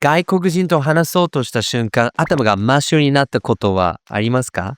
外国人と話そうとした瞬間、頭が真っ白になったことはありますか？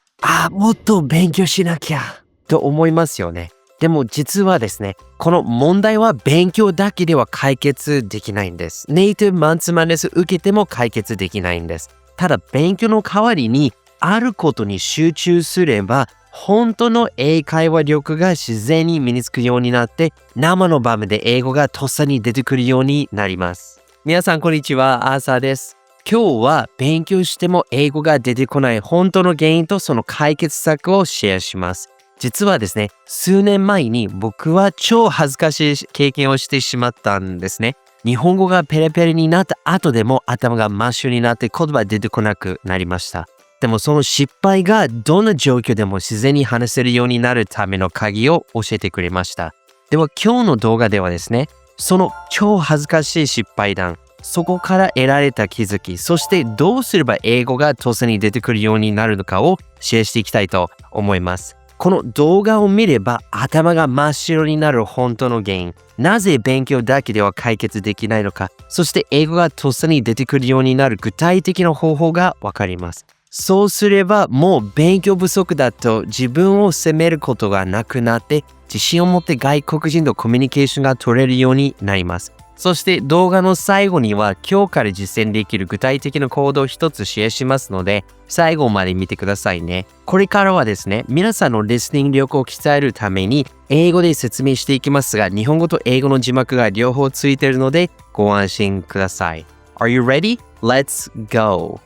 もっと勉強しなきゃと思いますよね。でも実はですね、この問題は勉強だけでは解決できないんです。ネイティブマンツマネス受けても解決できないんです。ただ勉強の代わりにあることに集中すれば、本当の英会話力が自然に身につくようになって、生の場面で英語がとっさに出てくるようになります。皆さんこんにちは、アーサーです。今日は勉強しても英語が出てこない本当の原因とその解決策をシェアします。実はですね、数年前に僕は超恥ずかしい経験をしてしまったんですね。日本語がペラペラになった後でも頭が真っ白になって言葉が出てこなくなりました。でもその失敗がどんな状況でも自然に話せるようになるための鍵を教えてくれました。では今日の動画ではですね、その超恥ずかしい失敗談、そこから得られた気づき、そしてどうすれば英語がとっさに出てくるようになるのかをシェアしていきたいと思います。この動画を見れば頭が真っ白になる本当の原因、なぜ勉強だけでは解決できないのか、そして英語がとっさに出てくるようになる具体的な方法がわかります。そうすればもう勉強不足だと自分を責めることがなくなって、自信を持って外国人とコミュニケーションが取れるようになります。そして動画の最後には今日から実践できる具体的な行動を一つシェアしますので、最後まで見てくださいね。これからはですね、皆さんのリスニング力を鍛えるために英語で説明していきますが、日本語と英語の字幕が両方ついているのでご安心ください。Are you ready? Let's go!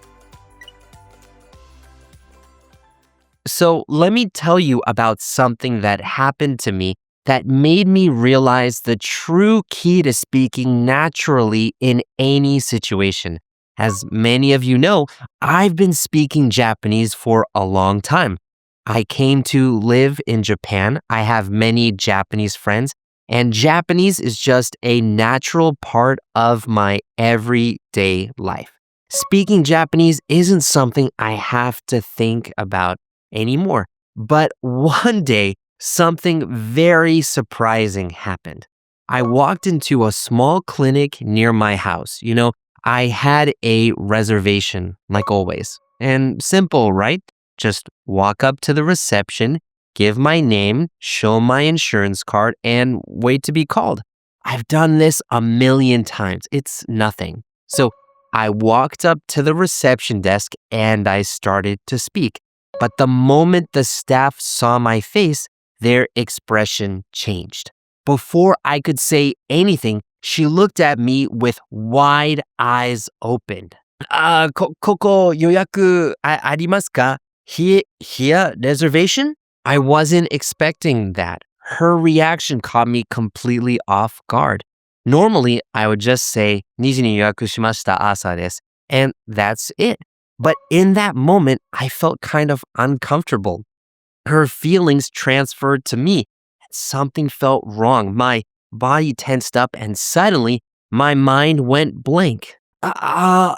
So let me tell you about something that happened to me that made me realize the true key to speaking naturally in any situation. As many of you know, I've been speaking Japanese for a long time. I came to live in Japan. I have many Japanese friends, and Japanese is just a natural part of my everyday life. Speaking Japanese isn't something I have to think about anymore. But one day, something very surprising happened. I walked into a small clinic near my house. I had a reservation, like always. And simple, right? Just walk up to the reception, give my name, show my insurance card, and wait to be called. I've done this a million times. It's nothing. So I walked up to the reception desk and I started to speak. But the moment the staff saw my face, their expression changed. Before I could say anything, she looked at me with wide eyes opened. ここ予約ありますか? Here reservation? I wasn't expecting that. Her reaction caught me completely off guard. Normally, I would just say, 2時に予約しました、朝です。And that's it. But in that moment, I felt kind of uncomfortable. Her feelings transferred to me. Something felt wrong. My body tensed up and suddenly my mind went blank. は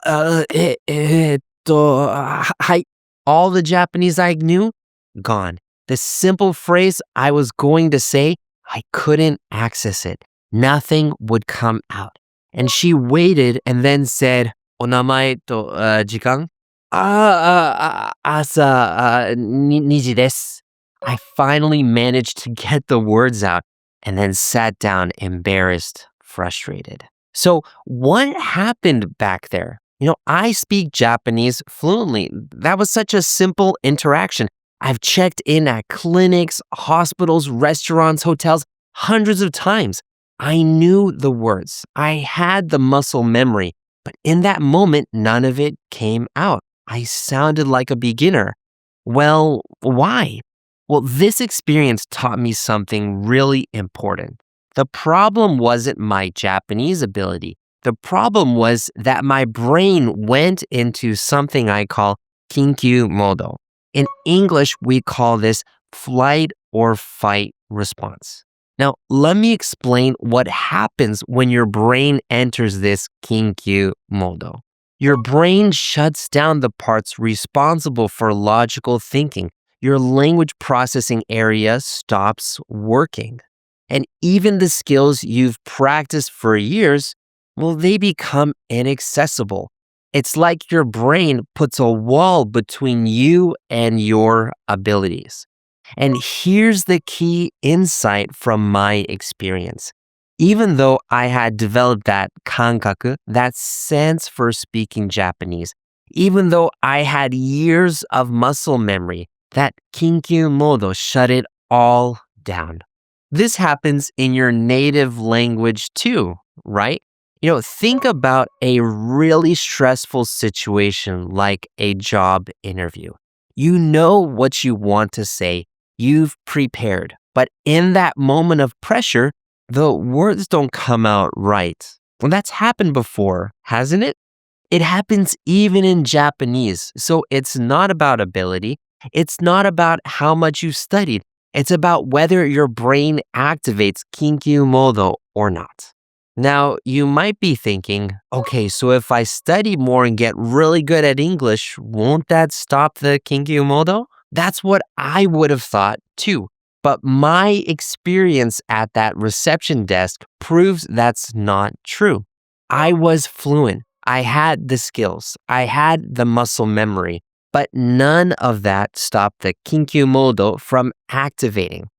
い。All the Japanese I knew, gone. The simple phrase I was going to say, I couldn't access it. Nothing would come out. And she waited and then said, お名前と時間? 朝2時です。I finally managed to get the words out and then sat down embarrassed, frustrated. So what happened back there? I speak Japanese fluently. That was such a simple interaction. I've checked in at clinics, hospitals, restaurants, hotels hundreds of times. I knew the words. I had the muscle memory. But in that moment, none of it came out. I sounded like a beginner. Well, why? Well, this experience taught me something really important. The problem wasn't my Japanese ability. The problem was that my brain went into something I call緊急モード. In English, we call this flight or fight response. Now, let me explain what happens when your brain enters this 緊急モード. Your brain shuts down the parts responsible for logical thinking. Your language processing area stops working. And even the skills you've practiced for years, well, they become inaccessible. It's like your brain puts a wall between you and your abilities. And here's the key insight from my experience. Even though I had developed that kankaku, that sense for speaking Japanese, even though I had years of muscle memory, that Kinkyu Modo shut it all down. This happens in your native language too, right? Think about a really stressful situation like a job interview. You know what you want to say. You've prepared. But in that moment of pressure, the words don't come out right. Well, that's happened before, hasn't it? It happens even in Japanese. So it's not about ability. It's not about how much you studied. It's about whether your brain activates Kinkyu Modo or not. Now, you might be thinking, okay, so if I study more and get really good at English, won't that stop the Kinkyu Modo? That's what I would have thought too. But my experience at that reception desk proves that's not true. I was fluent. I had the skills. I had the muscle memory. But none of that stopped the Kinkyu Modo from activating.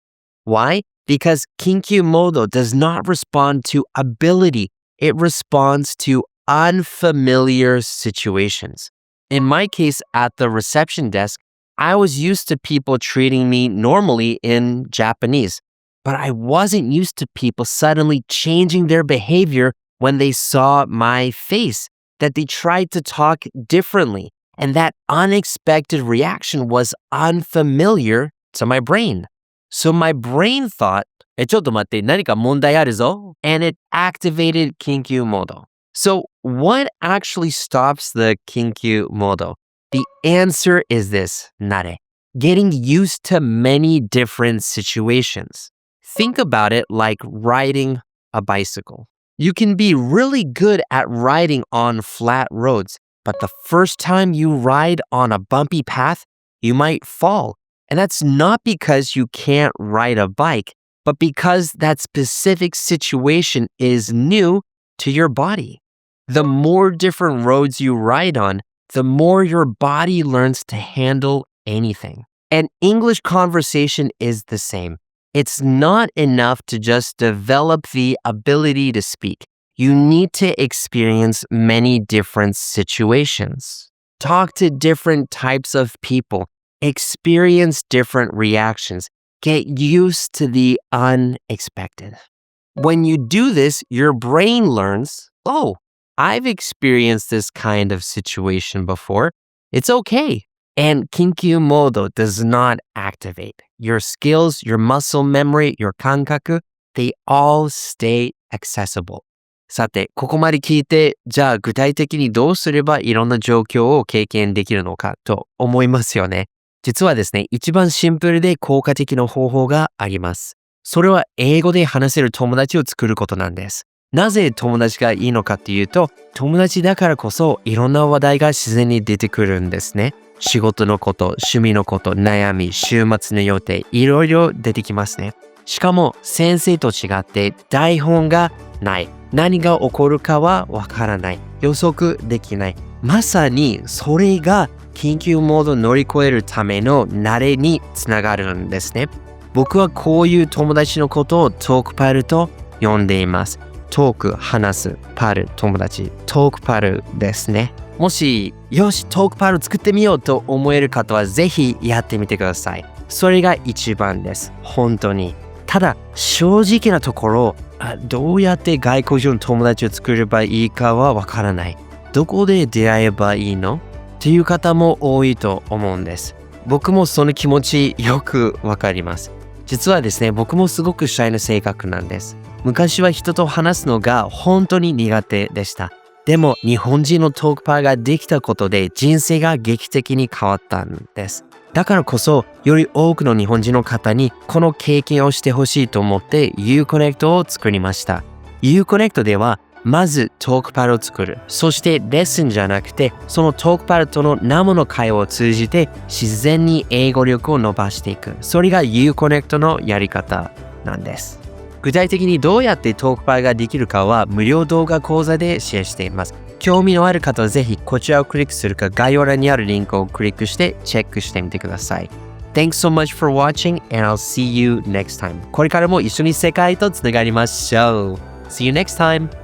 Why? Because Kinkyu Modo does not respond to ability. It responds to unfamiliar situations. In my case, at the reception desk, I was used to people treating me normally in Japanese, but I wasn't used to people suddenly changing their behavior when they saw my face, that they tried to talk differently, and that unexpected reaction was unfamiliar to my brain. So my brain thought, ちょっと待って、何か問題あるぞ, and it activated Kinkyu Modo. So what actually stops the Kinkyu Modo? The answer is this, nare. Getting used to many different situations. Think about it like riding a bicycle. You can be really good at riding on flat roads, but the first time you ride on a bumpy path, you might fall. And that's not because you can't ride a bike, but because that specific situation is new to your body. The more different roads you ride on, the more your body learns to handle anything. And English conversation is the same. It's not enough to just develop the ability to speak. You need to experience many different situations. Talk to different types of people. Experience different reactions. Get used to the unexpected. When you do this, your brain learns, oh, I've experienced this kind of situation before. It's okay. And Kinkyu Modo does not activate. Your skills, your muscle memory, your kankaku, they all stay accessible. さて、ここまで聞いて、じゃあ具体的にどうすればいろんな状況を経験できるのかと思いますよね。実はですね、一番シンプルで効果的な方法があります。それは英語で話せる友達を作ることなんです。なぜ友達がいいのかっていうと、友達だからこそいろんな話題が自然に出てくるんですね。仕事のこと、趣味のこと、悩み、週末の予定、いろいろ出てきますね。しかも先生と違って台本がない。何が起こるかはわからない。予測できない。まさにそれが緊急モードを乗り越えるための慣れにつながるんですね。僕はこういう友達のことをトークパルと呼んでいます。トーク、話す、パル、友達、トークパルですね。もし、よし、トークパル作ってみようと思える方はぜひやってみてください。それが一番です。本当に。ただ、正直なところ、どうやって外国人の友達を作ればいいかはわからない。どこで出会えばいいの？っていう方も多いと思うんです。僕もその気持ちよくわかります。実はですね、僕もすごくシャイな性格なんです。昔は人と話すのが本当に苦手でした。でも日本人のトークパーができたことで人生が劇的に変わったんです。だからこそより多くの日本人の方にこの経験をしてほしいと思って IU-Connect を作りました。IU-Connect ではまずトークパルを作る。そしてレッスンじゃなくてそのトークパルとの生の会話を通じて自然に英語力を伸ばしていく。それが IU-Connect のやり方なんです。具体的にどうやってトークパルができるかは無料動画講座でシェアしています。興味のある方はぜひこちらをクリックするか概要欄にあるリンクをクリックしてチェックしてみてください。Thanks so much for watching and I'll see you next time. これからも一緒に世界とつながりましょう。See you next time!